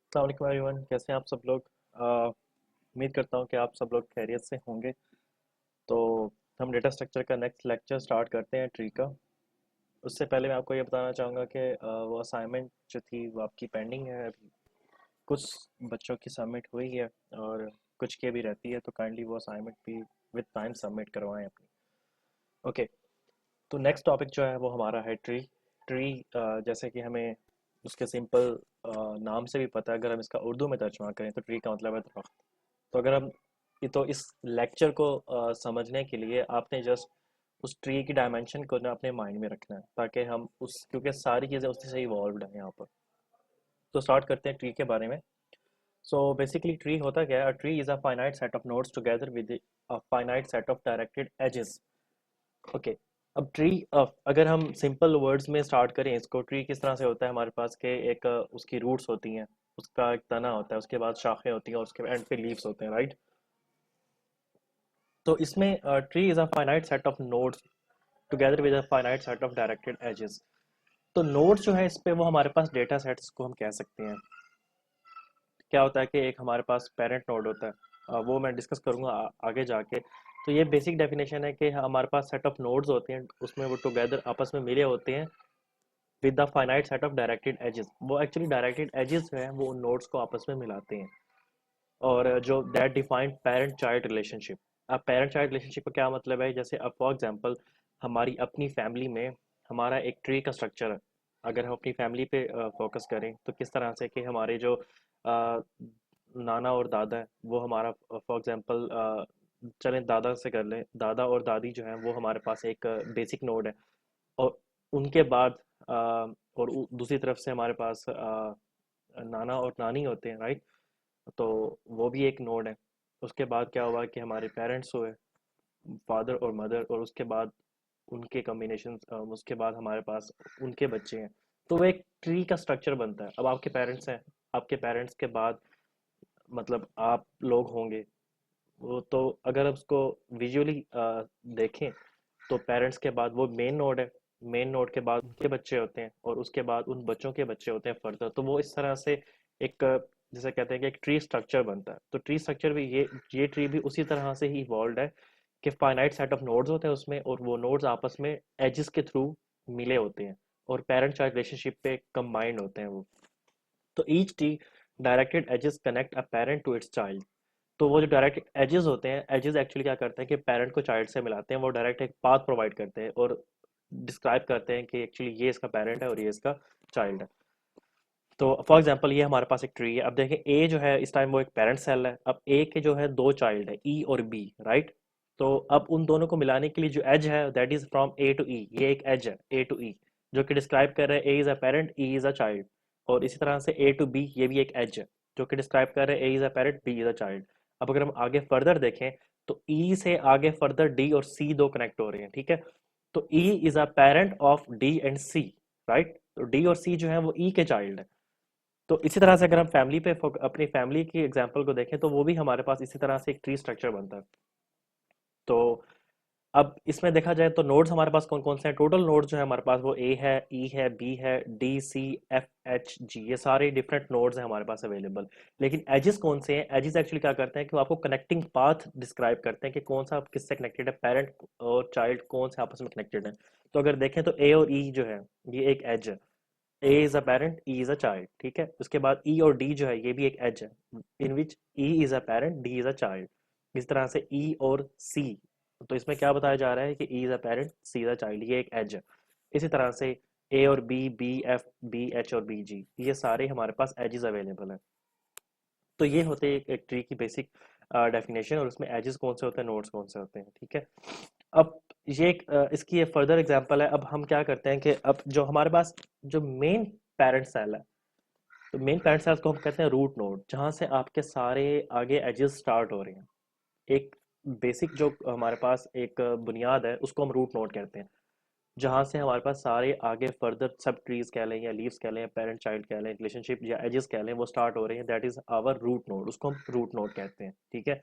अस्सलाम वालेकुम एवरीवन, कैसे हैं आप सब लोग। उम्मीद करता हूँ कि आप सब लोग खैरियत से होंगे। तो हम डेटा स्ट्रक्चर का नेक्स्ट लेक्चर स्टार्ट करते हैं ट्री का। उससे पहले मैं आपको ये बताना चाहूँगा कि वो असाइनमेंट जो थी वो आपकी पेंडिंग है अभी। कुछ बच्चों की सबमिट हुई है और कुछ की भी रहती है, तो काइंडली वो असाइनमेंट भी विद टाइम सबमिट करवाएं अपनी। ओके, तो नेक्स्ट टॉपिक जो है वो हमारा है ट्री। ट्री जैसे कि हमें उसके सिंपल नाम से भी पता है। अगर हम इसका उर्दू में तर्जुमा करें तो ट्री का मतलब है दरख्त। तो अगर हम तो इस लेक्चर को समझने के लिए आपने जस्ट उस ट्री की डायमेंशन को ना अपने माइंड में रखना है, ताकि हम उस क्योंकि सारी चीज़ें उसी से इवॉल्व हैं यहाँ पर। तो स्टार्ट करते हैं ट्री के बारे में। सो बेसिकली ट्री होता क्या है? A tree is a finite set of nodes together with a finite set of directed edges. Okay, अब ट्री, अगर हम सिंपल वर्ड्स में स्टार्ट करें इसको, ट्री किस तरह से होता है हमारे पास के एक उसकी रूट्स होती हैं, उसका एक तना होता है, उसके बाद शाखें होती हैं और उसके एंड पे लीव्स होते हैं, राइट। तो इसमें tree is a finite set of nodes together with a finite set of directed edges. तो नोड्स जो है इस पे वो हमारे पास डेटा सेट्स को हम कह सकते हैं। क्या होता है कि एक हमारे पास पेरेंट नोड होता है, वो मैं डिस्कस करूंगा आगे जाके। तो ये बेसिक डेफिनेशन है कि हमारे पास सेट ऑफ नोड्स होते हैं, उसमें वो टुगेदर आपस में मिले होते हैं with the finite set of directed edges. वो एक्चुअली डायरेक्टेड एजेस जो है वो उन नोड्स को आपस में मिलाते हैं। और जो that defined parent child relationship. अब पेरेंट चाइल्ड रिलेशनशिप का क्या मतलब है? जैसे अब फॉर एग्जांपल हमारी अपनी फैमिली में हमारा एक ट्री का स्ट्रक्चर है। अगर हम अपनी फैमिली पे फोकस करें तो किस तरह से कि हमारे जो नाना और दादा है वो हमारा, फॉर एग्जांपल चलें दादा से कर लें, दादा और दादी जो है वो हमारे पास एक बेसिक नोड है। और उनके बाद और दूसरी तरफ से हमारे पास नाना और नानी होते हैं, राइट। तो वो भी एक नोड है। उसके बाद क्या हुआ कि हमारे पेरेंट्स हुए, फादर और मदर, और उसके बाद उनके कॉम्बिनेशन, उसके बाद हमारे पास उनके बच्चे हैं। तो वो एक ट्री का स्ट्रक्चर बनता है। अब आपके पेरेंट्स हैं, आपके पेरेंट्स के बाद मतलब आप लोग होंगे। वो तो अगर आप उसको विजुअली देखें तो पेरेंट्स के बाद वो मेन नोड है। मेन नोड के बाद उनके बच्चे होते हैं और उसके बाद उन बच्चों के बच्चे होते हैं फर्दर। तो वो इस तरह से एक जैसे कहते हैं कि एक ट्री स्ट्रक्चर बनता है। तो ट्री स्ट्रक्चर भी ये ट्री भी उसी तरह से ही इवॉल्व है कि फाइनाइट सेट ऑफ नोड्स होते हैं उसमें, और वो नोड्स आपस में एजेस के थ्रू मिले होते हैं और पेरेंट चाइल्ड रिलेशनशिप पे कंबाइंड होते हैं वो। तो each tree directed edges connect a parent to its child. तो वो जो डायरेक्ट एजेस होते हैं, एजेस एक्चुअली क्या करते हैं कि पेरेंट को चाइल्ड से मिलाते हैं। वो डायरेक्ट एक पाथ प्रोवाइड करते हैं और डिस्क्राइब करते हैं कि एक्चुअली ये इसका पेरेंट है और ये इसका चाइल्ड है। तो फॉर एग्जांपल ये हमारे पास एक ट्री है। अब देखें ए जो है इस टाइम वो एक पेरेंट सेल है। अब ए के जो है दो चाइल्ड है, ई और बी, राइट। तो अब उन दोनों को मिलाने के लिए जो एज है that is from A to E, ये एक एज है ए टू ई जो कि डिस्क्राइब कर रहा है A is a parent, E is a child. और इसी तरह से ए टू बी ये भी एक एज है जो कि डिस्क्राइब कर रहा है A is a parent, B is a child. अब अगर हम आगे फर्दर देखें तो ई से आगे फर्दर डी और सी दो कनेक्ट हो रहे हैं, ठीक है। तो E is a parent of D and C, right. तो डी और सी जो है वो ई के चाइल्ड है। तो इसी तरह से अगर हम फैमिली पे अपनी फैमिली की एग्जांपल को देखें तो वो भी हमारे पास इसी तरह से एक ट्री स्ट्रक्चर बनता है। तो अब इसमें देखा जाए तो नोड्स हमारे पास कौन कौन से हैं? टोटल नोड्स जो है हमारे पास वो ए है, ई है, बी है, डी, सी, एफ, एच, जी, ये सारे डिफरेंट नोड्स हैं हमारे पास अवेलेबल। लेकिन एजेस कौन से हैं? एजेस एक्चुअली क्या करते हैं कि वो आपको कनेक्टिंग पाथ डिस्क्राइब करते हैं कि कौन सा किससे कनेक्टेड है, पेरेंट और चाइल्ड कौन से आपस में कनेक्टेड है। तो अगर देखें तो ए और ई जो है ये एक एज है। A is a parent, E is a child, ठीक है। उसके बाद ई और डी जो है ये भी एक एज है in which E is a parent, D is a child. इस तरह से ई और सी, तो इसमें क्या बताया जा रहा है कि E is a parent, C is a child, ये एक एज है। इसी तरह से ए और B, B F, B H और बी जी, ये सारे हमारे पास एजेस अवेलेबल हैं। तो ये होते हैं एक ट्री की बेसिक डेफिनेशन, और उसमें एजेस कौन से होते हैं, नोड्स कौन से होते हैं, ठीक है। अब ये एक इसकी फर्दर एग्जांपल है। अब हम क्या करते हैं कि अब जो हमारे पास जो मेन पेरेंट सेल है, तो मेन पेरेंट सेल को हम कहते हैं रूट नोड, जहाँ से आपके सारे आगे एजेस स्टार्ट हो रहे हैं। एक बेसिक जो हमारे पास एक बुनियाद है उसको हम रूट नोड कहते हैं, जहाँ से हमारे पास सारे आगे फर्दर सब ट्रीज कह लें या लीव्स कह लें, पेरेंट चाइल्ड कह लें, रिलेशनशिप या एजेस कह लें, वो स्टार्ट हो रहे हैं, that is our root node, उसको हम रूट नोड कहते हैं, ठीक है।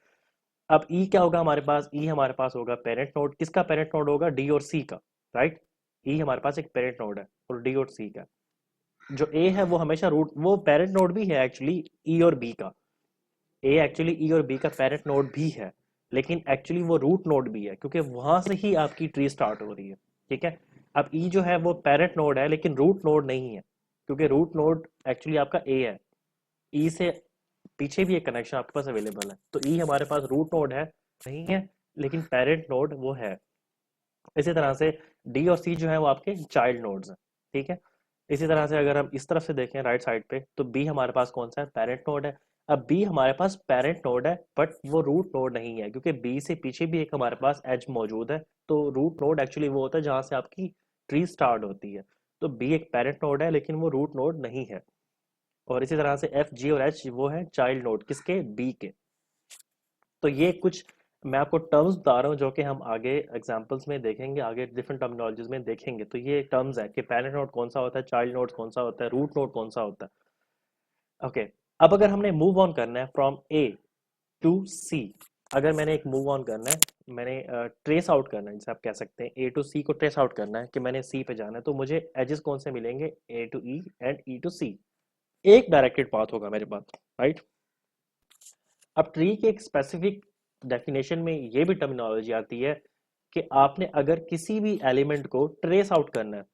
अब ई क्या होगा हमारे पास? ई हमारे पास होगा पेरेंट नोड। किसका पेरेंट नोड होगा? डी और सी का, राइट। ई हमारे पास एक पेरेंट नोड है और डी और सी का। जो ए है वो हमेशा रूट, वो पेरेंट नोड भी है एक्चुअली ई और बी का। ए एक्चुअली ई और बी का पेरेंट नोड भी है, लेकिन एक्चुअली वो रूट नोड भी है, क्योंकि वहां से ही आपकी ट्री स्टार्ट हो रही है। ठीक है। अब ई जो है वो पेरेंट नोड है लेकिन रूट नोड नहीं है, क्योंकि रूट नोड एक्चुअली आपका ए है। ई से पीछे भी एक कनेक्शन आपके पास अवेलेबल है, तो ई हमारे पास रूट नोड है नहीं है, लेकिन पेरेंट नोड वो है। इसी तरह से डी और सी जो है वो आपके चाइल्ड नोड्स हैं। ठीक है। इसी तरह से अगर हम इस तरफ से देखें राइट साइड पे, तो बी हमारे पास कौन सा है, पेरेंट नोड है। अब बी हमारे पास पेरेंट नोड है बट वो रूट नोड नहीं है, क्योंकि बी से पीछे भी एक हमारे पास एज मौजूद है। तो रूट नोड एक्चुअली वो होता है जहां से आपकी ट्री स्टार्ट होती है। तो बी एक पेरेंट नोड है लेकिन वो रूट नोड नहीं है। और इसी तरह से एफ जी और एच वो है चाइल्ड नोड किसके, बी के। तो ये कुछ मैं आपको टर्म्स बता रहा हूँ जो कि हम आगे एग्जांपल्स में देखेंगे, आगे डिफरेंट टर्मिनोलॉजीज में देखेंगे। तो ये टर्म्स है कि पेरेंट नोड कौन सा होता है, चाइल्ड नोड कौन सा होता है, रूट नोड कौन सा होता है। ओके। अब अगर हमने मूव ऑन करना है फ्रॉम ए टू सी, अगर मैंने एक मूव ऑन करना है, मैंने ट्रेस आउट करना है, जैसे आप कह सकते हैं ए टू सी को ट्रेस आउट करना है कि मैंने सी पे जाना है, तो मुझे एजेस कौन से मिलेंगे, A to E and E to C. एक डायरेक्टेड पाथ होगा मेरे पास, राइट। अब ट्री के एक स्पेसिफिक डेफिनेशन में ये भी टर्मिनोलॉजी आती है कि आपने अगर किसी भी एलिमेंट को ट्रेस आउट करना है,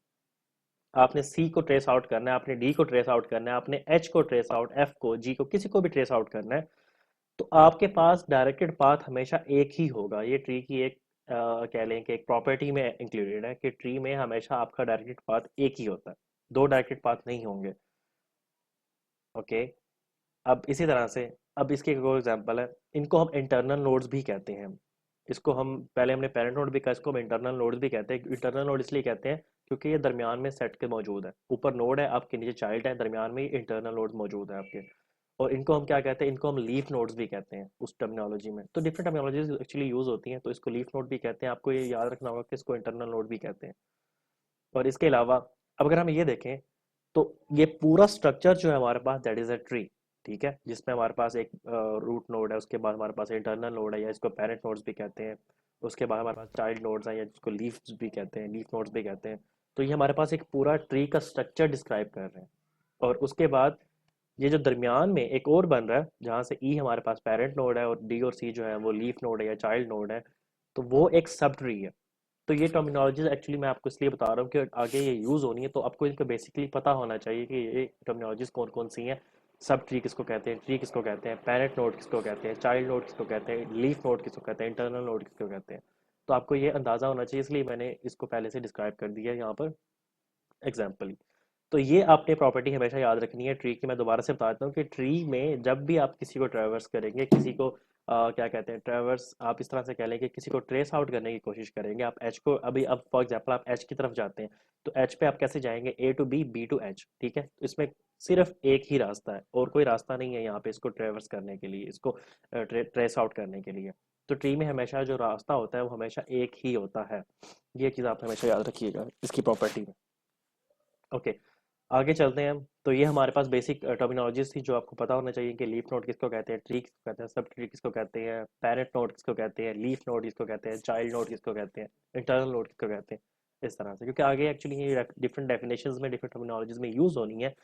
आपने सी को ट्रेस आउट करना है, आपने डी को ट्रेस आउट करना है, आपने एच को ट्रेस आउट, एफ को, जी को, किसी को भी ट्रेस आउट करना है, तो आपके पास डायरेक्टेड पाथ हमेशा एक ही होगा। ये ट्री की एक कह लें कि एक प्रॉपर्टी में इंक्लूडेड है कि ट्री में हमेशा आपका डायरेक्टेड पाथ एक ही होता है, दो डायरेक्टेड पाथ नहीं होंगे। ओके। अब इसी तरह से, अब इसके एक और एग्जांपल है, इनको हम इंटरनल नोड्स भी कहते हैं। इसको हम पहले हमने पेरेंट नोड भी कहा, इसको हम इंटरनल नोड्स भी कहते हैं। इंटरनल नोड इसलिए कहते हैं क्योंकि ये दरमियान में सेट के मौजूद है, ऊपर नोड है आपके, नीचे चाइल्ड है, दरमियान में इंटरनल नोड मौजूद है आपके। और इनको हम क्या कहते हैं, इनको हम लीफ नोड्स भी कहते हैं उस टर्मिनोलॉजी में। तो डिफरेंट टर्मिनोलॉजीज एक्चुअली यूज होती हैं, तो इसको लीफ नोड भी कहते हैं, आपको ये याद रखना होगा कि इसको इंटरनल नोड भी कहते हैं। और इसके अलावा अब अगर हम ये देखें, तो ये पूरा स्ट्रक्चर जो है हमारे पास दैट इज अ ट्री। ठीक है, जिसमें हमारे पास एक रूट नोड है, उसके बाद हमारे पास इंटरनल नोड है या इसको पेरेंट नोड्स भी कहते हैं, उसके बाद हमारे पास चाइल्ड नोड्स हैं या जिसको लीव्स भी कहते हैं, लीफ नोड्स भी कहते हैं। तो ये हमारे पास एक पूरा ट्री का स्ट्रक्चर डिस्क्राइब कर रहे हैं। और उसके बाद ये जो दरमियान में एक और बन रहा है जहाँ से ई हमारे पास पेरेंट नोड है और डी और सी जो है वो लीफ नोड है या चाइल्ड नोड है, तो वो एक सब ट्री है। तो ये टर्मिनोलॉजीज एक्चुअली मैं आपको इसलिए बता रहा हूँ कि आगे ये यूज़ होनी है, तो आपको इनका बेसिकली पता होना चाहिए कि ये टर्मिनोलॉजीज कौन कौन सी हैं। सब ट्री किसको कहते हैं, ट्री किसको कहते हैं, पेरेंट नोड किसको कहते हैं, चाइल्ड नोड किसको कहते हैं, लीफ नोड किसको कहते हैं, इंटरनल नोड किसको कहते हैं। तो आपको ये अंदाज़ा होना चाहिए, इसलिए मैंने इसको पहले से डिस्क्राइब कर दिया है यहाँ पर एग्जाम्पल। तो ये आपने प्रॉपर्टी हमेशा याद रखनी है ट्री की। मैं दोबारा से बता देता हूँ कि ट्री में जब भी आप किसी को ट्रेवर्स करेंगे, किसी को क्या कहते हैं, ट्रेवर्स आप इस तरह से कह लें कि किसी को ट्रेस आउट करने की कोशिश करेंगे, आप एच को अभी, अब फॉर एग्जांपल आप एच की तरफ जाते हैं, तो एच पे आप कैसे जाएंगे, A to B, B to H. ठीक है, तो इसमें सिर्फ एक ही रास्ता है और कोई रास्ता नहीं है यहाँ पे इसको ट्रेवर्स करने के लिए, इसको ट्रेस आउट करने के लिए। तो ट्री में हमेशा जो रास्ता होता है वो हमेशा एक ही होता है। ये चीज़ आप हमेशा याद रखिएगा इसकी प्रॉपर्टी में। ओके, आगे चलते हैं हम। तो ये हमारे पास बेसिक टर्मिनोलॉजीज थी जो आपको पता होना चाहिए कि लीफ नोड किसको कहते हैं, ट्री किसको कहते हैं, सब ट्री किसको कहते हैं, पेरेंट नोड किसको कहते हैं, लीफ नोड किसको कहते हैं, चाइल्ड नोड किसको कहते हैं, इंटरनल नोड किसको कहते हैं। इस तरह से, क्योंकि आगे एक्चुअली ये डिफरेंट डेफिनेशंस में, डिफरेंट टर्मिनोलॉजीज में यूज होनी है,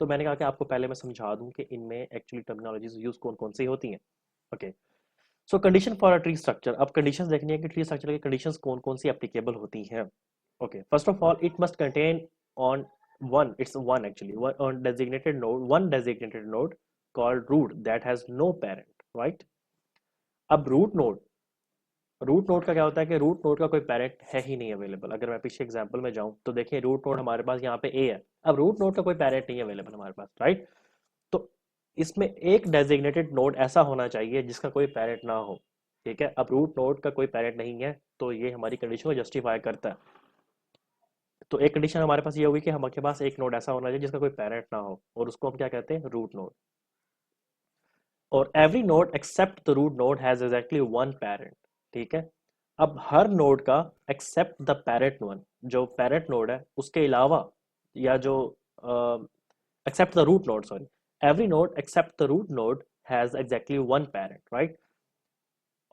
तो मैंने कहा कि आपको पहले मैं समझा दूं कि इनमें एक्चुअली टर्मिनोलॉजीज यूज कौन कौन सी होती हैं। Okay, so condition for a tree structure. अब कंडीशंस देखनी है कि ट्री स्ट्रक्चर की कंडीशंस कौन कौन सी एप्लीकेबल होती हैं। Okay, first of all, it must contain on one, it's one actually, one designated node called root that has no parent, right? अब रूट नोड का क्या होता है कि रूट नोड का कोई पेरेंट है ही नहीं अवेलेबल। अगर मैं पीछे एग्जांपल में जाऊं तो देखिए रूट नोड हमारे पास यहाँ पे ए है, अब रूट नोड का कोई पेरेंट नहीं अवेलेबल हमारे पास, राइट। तो इसमें एक डेजिग्नेटेड नोड ऐसा होना चाहिए जिसका कोई पेरेंट ना हो। ठीक है, अब रूट नोड का कोई पेरेंट नहीं है, तो ये हमारी कंडीशन को जस्टिफाई करता है। तो एक कंडीशन हमारे पास ये होगी कि हमारे पास एक नोड ऐसा होना चाहिए जिसका कोई पेरेंट ना हो, और उसको हम क्या कहते हैं, रूट नोड। और every node except the root node has exactly one parent. ठीक है, अब हर नोड का एक्सेप्ट द पेरेंट वन, जो पेरेंट नोड है उसके अलावा, या जो except the root node, sorry, every node except the root node has exactly one parent, right.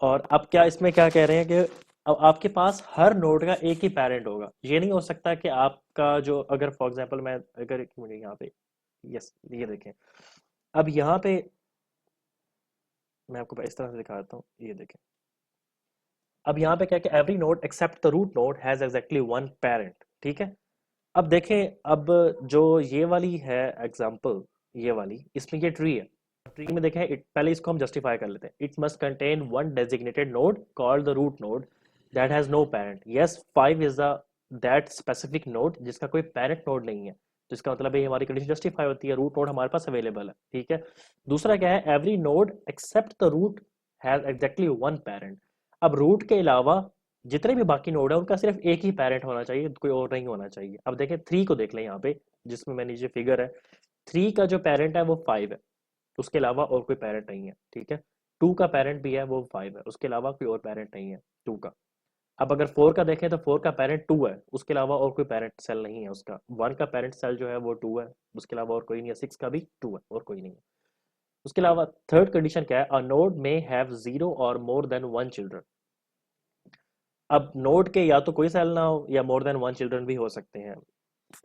और अब क्या इसमें क्या कह रहे हैं कि अब आपके पास हर नोड का एक ही पेरेंट होगा, ये नहीं हो सकता कि आपका जो, अगर फॉर एग्जांपल मैं अगर एक मिनट यहाँ पे, यस ये देखें, अब यहाँ पे मैं आपको इस तरह से दिखाता हूँ, ये देखें, अब यहाँ पे क्या कि every node except the root node has exactly one parent, ठीक है। अब देखें, अब जो ये वाली है एग्जांपल, ये वाली, इसमें ये ट्री है, ट्री में देखें, पहले इसको हम जस्टिफाई कर लेते हैं। It must contain one designated node called the root node that has no parent. Yes, 5 is the that specific node जिसका कोई पेरेंट नोड नहीं है, तो इसका मतलब है हमारी कंडीशन जस्टिफाई होती है, रूट नोड हमारे पास अवेलेबल है, ठीक है। दूसरा क्या है, every node except the root has exactly one parent. अब रूट के अलावा जितने भी बाकी नोड है उनका सिर्फ एक ही पेरेंट होना चाहिए, कोई और नहीं होना चाहिए। अब देखें 3 को देख लें यहाँ पे, जिसमें मैं नीचे फिगर है, 3 का जो पेरेंट है वो 5 है, उसके अलावा और कोई पेरेंट नहीं है, ठीक है। 2 का पेरेंट भी है, वो 5 है, उसके अलावा कोई और पेरेंट नहीं है 2 का। अब अगर 4 का देखें तो 4 का पेरेंट 2 है, उसके अलावा और कोई पेरेंट सेल नहीं है उसका। 1 का पेरेंट सेल जो है वो 2 है, उसके अलावा और कोई नहीं है। 6 का भी 2 है और कोई नहीं है। उसके अलावा थर्ड कंडीशन क्या है, अ नोड में हैव 0 और मोर देन 1 चिल्ड्रन। अब नोड के या तो कोई सेल ना हो या मोर देन 1 चिल्ड्रन भी हो सकते हैं।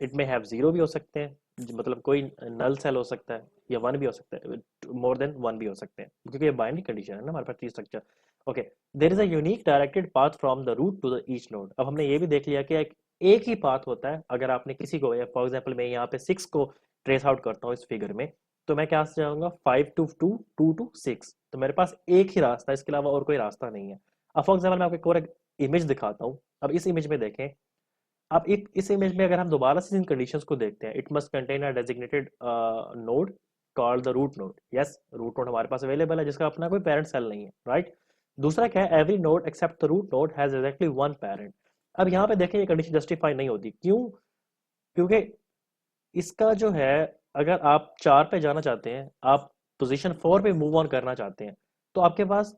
इट में हैव 0 भी हो सकते हैं, मतलब कोई नल सेल हो सकता है, या 1 भी हो सकता है, मोर देन 1 भी हो सकते हैं, क्योंकि ये बाइनरी कंडीशन है ना हमारे पास tree structure. Okay, there is a unique directed path from the root to the each node. अब हमने ये भी देख लिया कि एक ही पाथ होता है। अगर आपने किसी को, या फॉर एग्जांपल मैं यहाँ पे 6 को ट्रेस आउट करता हूँ इस फिगर में, तो मैं क्या से जाऊंगा, 5 टू 2, 2 टू 6, तो मेरे पास एक ही रास्ता है, इसके अलावा और कोई रास्ता नहीं है। अब फॉर एग्जाम्पल मैं आपको एक और इमेज दिखाता हूँ। अब इस इमेज में देखें, अब एक इस इमेज में अगर हम दोबारा से इन कंडीशंस को देखते हैं, it must contain a designated node called the root node. Yes, root node हमारे पास अवेलेबल है जिसका अपना कोई पेरेंट सेल नहीं है, राइट। दूसरा क्या है, every node except the root node has exactly one parent. अब यहाँ पे देखें, ये कंडीशन जस्टिफाई नहीं होती, क्यों? क्योंकि इसका जो है, अगर आप 4 पे जाना चाहते हैं, आप पोजीशन 4 पे मूव ऑन करना चाहते हैं, तो आपके पास,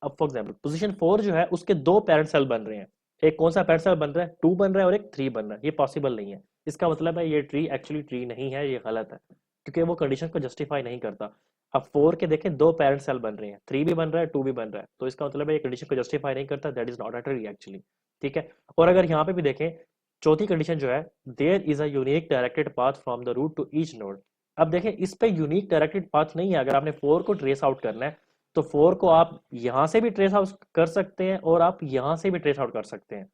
अब फॉर एग्जाम्पल पोजीशन 4 जो है उसके दो पेरेंट सेल बन रहे हैं। एक कौन सा पेरेंट सेल बन रहा है, 2 बन रहा है, और एक 3 बन रहा है। ये पॉसिबल नहीं है। इसका मतलब है ये ट्री एक्चुअली ट्री नहीं है, ये गलत है, क्योंकि वो कंडीशन को जस्टिफाई नहीं करता। अब 4 के देखें, दो पेरेंट सेल बन रहे हैं, 3 भी बन रहा है, 2 भी बन रहा है, तो इसका मतलब है ये कंडीशन को जस्टिफाई नहीं करता, that is not a tree actually, ठीक है। और अगर यहाँ पे भी देखें, चौथी कंडीशन जो है, there is a unique directed path from the root to each node. अब देखें, इस पे यूनिक डायरेक्टेड पाथ नहीं है। अगर आपने 4 को ट्रेस आउट करना है, तो 4 को आप यहां से भी ट्रेस आउट कर सकते हैं और आप यहां से भी ट्रेस आउट कर सकते हैं।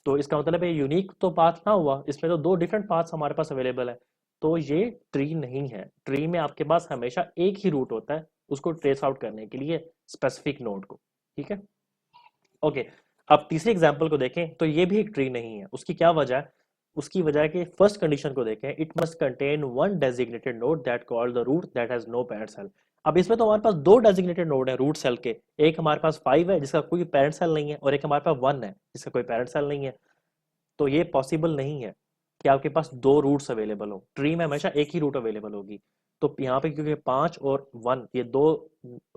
तो इसका मतलब है यूनिक तो पाथ ना हुआ, इसमें तो दो डिफरेंट पाथ्स हमारे पास अवेलेबल है। तो ये ट्री नहीं है। ट्री में आपके पास हमेशा एक ही रूट होता है उसको ट्रेस आउट करने के लिए, स्पेसिफिक नोड को, ठीक है। ओके, अब तीसरे एग्जाम्पल को देखें, तो ये भी एक ट्री नहीं है। उसकी क्या वजह है? उसकी वजह है कि फर्स्ट कंडीशन को देखें, it must contain one designated node that called the root that has no parent cell. अब इसमें तो हमारे पास दो डेजिग्नेटेड नोड है रूट सेल के, एक हमारे पास 5 है जिसका कोई पेरेंट सेल नहीं है, और एक हमारे पास 1 है जिसका कोई पेरेंट सेल नहीं है। तो ये पॉसिबल नहीं है कि आपके पास दो रूट्स अवेलेबल हो। ट्री में हमेशा एक ही रूट अवेलेबल होगी। तो यहाँ पे क्योंकि 5 और 1 ये दो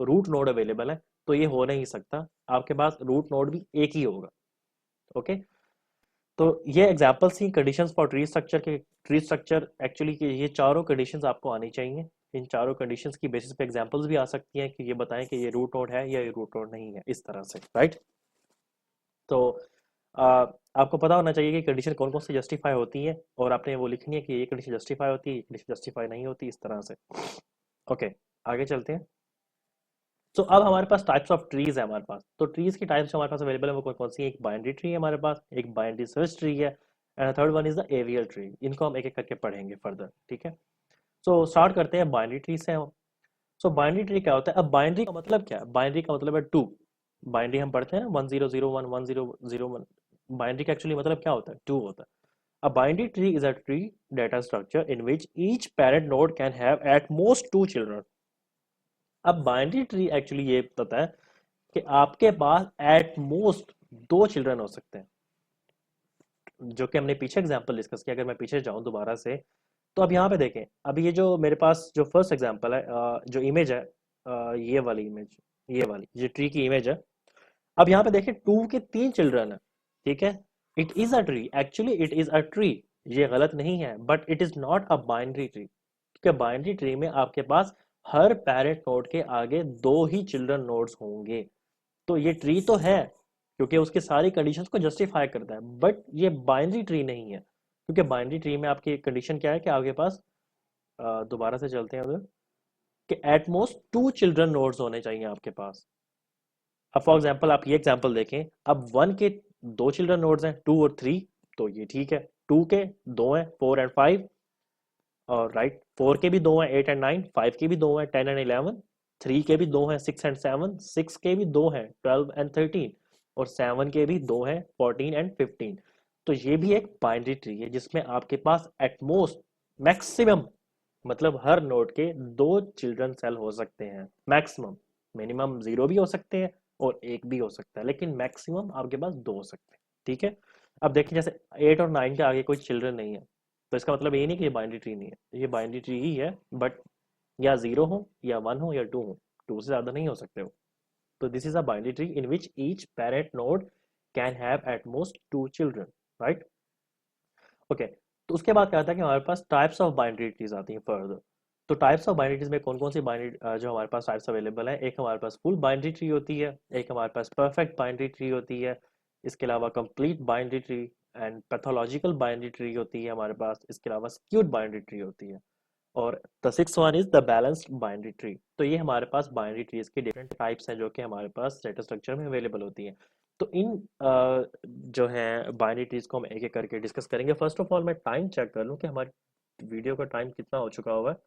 रूट नोड अवेलेबल है, तो ये हो नहीं सकता। आपके पास रूट नोड भी एक ही होगा। ओके, तो ये examples he conditions for tree structure के। ट्री स्ट्रक्चर एक्चुअली के ये चारों कंडीशंस आपको आनी चाहिए। इन चारों कंडीशंस की बेसिस पे एग्जांपल्स भी आ सकती हैं कि ये बताएं कि ये रूट नोड है या ये रूट नोड नहीं है, इस तरह से, राइट। तो आ, आपको पता होना चाहिए कि कंडीशन कौन कौन सी जस्टिफाई होती है, और आपने वो लिखनी है कि ये कंडीशन जस्टिफाई होती है, ये कंडीशन जस्टिफाई नहीं होती, इस तरह से। ओके, आगे चलते हैं। तो अब हमारे पास टाइप्स ऑफ ट्रीज है हमारे पास। तो ट्रीज की टाइप्स जो हमारे पास अवेलेबल है वो कौन कौन सी है? एक बाइनरी ट्री है हमारे पास, एक बाइनरी सर्च ट्री है, and third one is the AVL tree. इनको हम एक एक करके पढ़ेंगे फर्दर, ठीक है। सो स्टार्ट करते हैं बाइनरी ट्री से हम। सो बाइनरी ट्री क्या होता है? अब बाइनरी का मतलब क्या है? बाइनरी का मतलब है टू। बाइनरी हम पढ़ते हैं ना, 1001 1001। बाइनरी का एक्चुअली मतलब क्या होता है? टू होता है। A binary tree is a tree data structure in which each parent node can have at most two children. अब बाइनरी ट्री एक्चुअली ये बताता है कि आपके पास एट मोस्ट दो चिल्ड्रन हो सकते हैं, जो कि हमने पीछे एग्जांपल डिस्कस किया। अगर मैं पीछे जाऊं दोबारा से, तो अब यहाँ पे देखें, अब ये जो मेरे पास जो फर्स्ट एग्जांपल है, जो इमेज है, ये वाली इमेज, ये वाली ये ट्री की इमेज है। अब यहाँ पे देखें, टू के तीन चिल्ड्रन है, ठीक है। It is a tree, actually it is a tree, ये गलत नहीं है, but it is not a binary tree, क्योंकि बाइनरी ट्री में आपके पास हर पेरेंट नोड के आगे दो ही चिल्ड्रन नोड्स होंगे। तो ये ट्री तो है क्योंकि उसकी सारी कंडीशंस को जस्टिफाई करता है। बट ये बाइनरी ट्री नहीं है, क्योंकि बाइनरी ट्री में आपकी कंडीशन क्या है कि आपके पास दोबारा से चलते हैं उधर, कि एटमोस्ट 2 चिल्ड्रन नोड्स होने चाहिए आपके पास। अब फॉर एग्जांपल आप ये एग्जांपल देखें, अब 1 के 2 चिल्ड्रन नोड्स हैं, 2 और 3, तो ये ठीक है। 2 के 2 हैं, 4 एंड 5, और राइट 4 के भी 2 हैं, 8 एंड 9, 5 के भी 2 हैं, 10 एंड 11, 3 के भी 2 हैं, 6 एंड 7, 6 के भी 2 हैं, 12 एंड 13, और 7 के भी 2 हैं, 14 एंड 15। तो ये भी एक बाइनरी ट्री है जिसमें आपके पास एटमोस्ट, मैक्सिमम, मतलब हर नोड के 2 चिल्ड्रन सेल हो सकते हैं मैक्सिमम। मिनिमम 0 भी हो सकते हैं और 1 भी हो सकता है, लेकिन मैक्सिमम आपके पास 2 हो सकते हैं। ठीक है। अब देखिए जैसे 8 और 9 के आगे कोई चिल्ड्रन नहीं है, तो इसका मतलब ये नहीं कि ये बाइनरी ट्री नहीं है, ये बाइनरी ट्री ही है, बट या 0 हो या 1 हो या 2 हो, 2 से ज़्यादा नहीं हो सकते हो। तो this is a binary tree in which each parent node can have at most 2 children, right. Okay. तो उसके बाद क्या आता है कि हमारे पास टाइप्स ऑफ बाइनरी ट्रीज आती हैं फर्दर। तो टाइप्स ऑफ बाइनरी ट्रीज में कौन कौन सी बाइनरी जो हमारे पास टाइप्स अवेलेबल है, एक हमारे पास फुल बाइनरी ट्री होती है, एक हमारे पास परफेक्ट बाइनरी ट्री होती है, इसके अलावा complete binary tree and pathological binary tree होती है हमारे पास, इसके अलावा स्क्यूड बाइनरी ट्री होती है, और the six one is the balanced binary tree. तो ये हमारे पास बाइनरी ट्रीज के डिफरेंट टाइप्स हैं जो कि हमारे पास डेटा स्ट्रक्चर में अवेलेबल होती हैं। तो इन जो है बाइनरी ट्रीज को हम एक एक करके डिस्कस करेंगे। फर्स्ट ऑफ ऑल मैं टाइम चेक कर लूँ कि हमारी वीडियो का टाइम कितना हो चुका हुआ है।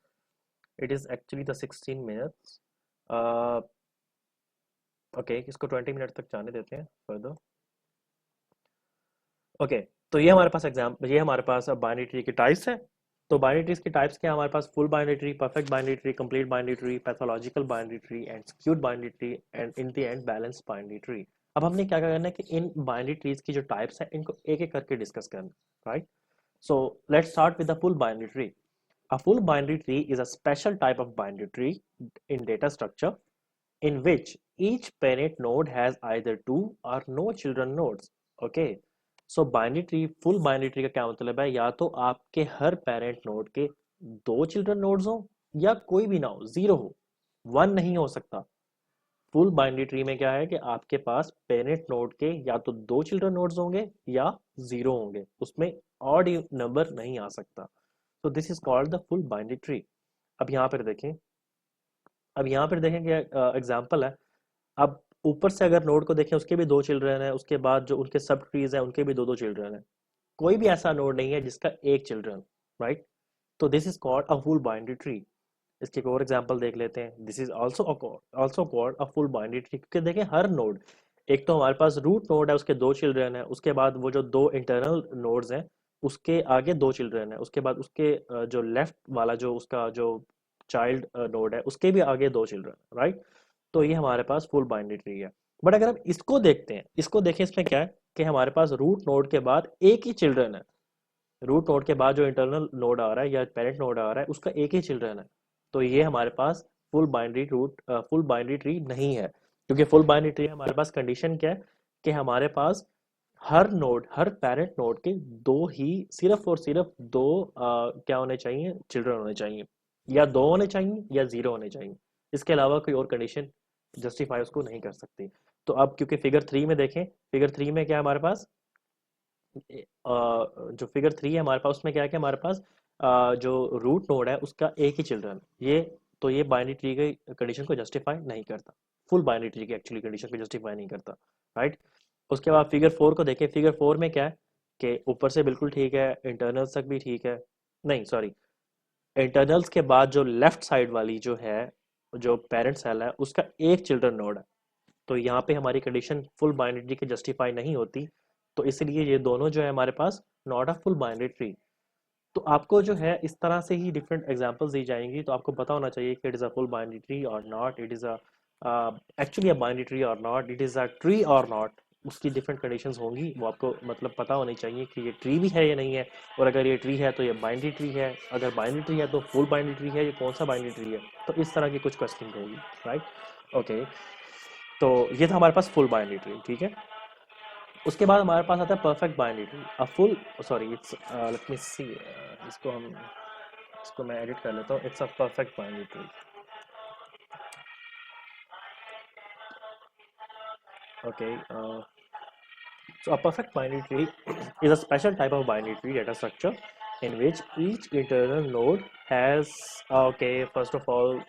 It is actually the 16 minutes. Okay, इसको 20 मिनट तक जाने देते हैं फर्दर। ओके। तो ये हमारे पास ये हमारे पास बाइनरी ट्री के टाइप्स हैं। तो बाइनरी ट्रीज के टाइप्स क्या है हमारे पास, full binary tree, perfect binary tree, complete binary tree, pathological binary tree and skewed binary tree and in the end balance binary tree. अब हमने क्या करना है कि इन बाइनरी ट्रीज की जो टाइप्स हैं इनको एक एक करके डिस्कस करना है, right. So let's start with the full binary tree. A full binary tree is a special type of binary tree in data structure in which each parent node has either two or no children nodes. Okay. So binary tree, full binary tree का क्या मतलब है, या तो आपके हर parent node के 2 children nodes हो या कोई भी ना हो, 0 हो, 1 नहीं हो सकता। फुल बाइनरी ट्री में क्या है कि आपके पास पेरेंट नोड के या तो 2 चिल्ड्रन नोड्स होंगे या 0 होंगे, उसमें ऑड नंबर नहीं आ सकता। तो this is called the full binary tree. अब यहाँ पर देखें, अब यहाँ पर देखें कि एग्जाम्पल है। अब ऊपर से अगर नोड को देखें, उसके भी 2 चिल्ड्रन है, उसके बाद जो उनके सब ट्रीज हैं उनके भी 2 2 चिल्ड्रन है, कोई भी ऐसा नोड नहीं है जिसका एक चिल्ड्रन, राइट। तो this is called a full binary tree. इसके एक और एग्जांपल देख लेते हैं। This is also called a full binary tree, क्योंकि देखें हर नोड, एक तो हमारे पास रूट नोड है, उसके 2 चिल्ड्रन है, उसके बाद वो जो 2 इंटरनल नोड्स हैं उसके आगे 2 चिल्ड्रन है, उसके बाद उसके जो लेफ्ट वाला जो उसका जो चाइल्ड नोड है उसके भी आगे 2 चिल्ड्रन, राइट। तो ये हमारे पास फुल बाइनरी ट्री है। बट अगर हम इसको देखते हैं, इसको देखें, इसमें क्या है कि हमारे पास रूट नोड के बाद एक ही चिल्ड्रन है, रूट नोड के बाद जो इंटरनल नोड आ रहा है या पेरेंट नोड आ रहा है उसका एक ही चिल्ड्रन है। तो ये हमारे पास फुल बाइनरी ट्री नहीं है, क्योंकि फुल बाइनरी ट्री हमारे पास कंडीशन क्या है कि हमारे पास हर नोड, हर पेरेंट नोड के दो ही, सिर्फ और सिर्फ दो क्या होने चाहिए, चिल्ड्रन होने चाहिए, या 2 होने चाहिए या 0 होने चाहिए। इसके अलावा कोई और कंडीशन जस्टिफाई उसको नहीं कर सकती। तो अब क्योंकि फिगर 3 में देखें, फिगर 3 में क्या है हमारे पास, जो फिगर 3 है हमारे पास उसमें क्या है कि हमारे पास जो रूट नोड है उसका एक ही चिल्ड्रन, ये तो ये बाइनरी ट्री की कंडीशन को जस्टिफाई नहीं करता, फुल बाइनरी ट्री की एक्चुअली कंडीशन को जस्टिफाई नहीं करता, राइट। उसके बाद फिगर 4 को देखें। फिगर 4 में क्या है कि ऊपर से बिल्कुल ठीक है, इंटरनल्स तक भी ठीक है, नहीं सॉरी, इंटरनल्स के बाद जो लेफ्ट साइड वाली जो है, जो पेरेंट सेल है उसका एक चिल्ड्रन नोड है, तो यहाँ पे हमारी कंडीशन फुल बाइनरी की जस्टिफाई नहीं होती। तो इसलिए ये दोनों जो है हमारे पास not a full binary tree. तो आपको जो है इस तरह से ही डिफरेंट एग्जांपल्स दी जाएंगी, तो आपको पता होना चाहिए कि it is a full binary tree और not, it is a actually a binary tree और not, it is a tree और नॉट। उसकी डिफरेंट कंडीशंस होंगी, वो आपको मतलब पता होनी चाहिए कि ये ट्री भी है या नहीं है, और अगर ये ट्री है तो ये बाइनरी ट्री है, अगर बाइनरी ट्री है तो फुल बाइनरी ट्री है, ये कौन सा बाइनरी ट्री है। तो इस तरह की कुछ क्वेश्चन होगी, राइट। ओके। तो ये था हमारे पास फुल बाइनरी ट्री, ठीक है। उसके बाद हमारे पास आता है perfect binary tree. A full, sorry it's, let me see, इसको हम, इसको मैं एडिट कर लेता हूँ। It's a perfect binary tree. Okay. So a perfect binary tree is a special type of binary tree data structure in which each internal node has, okay, first of all,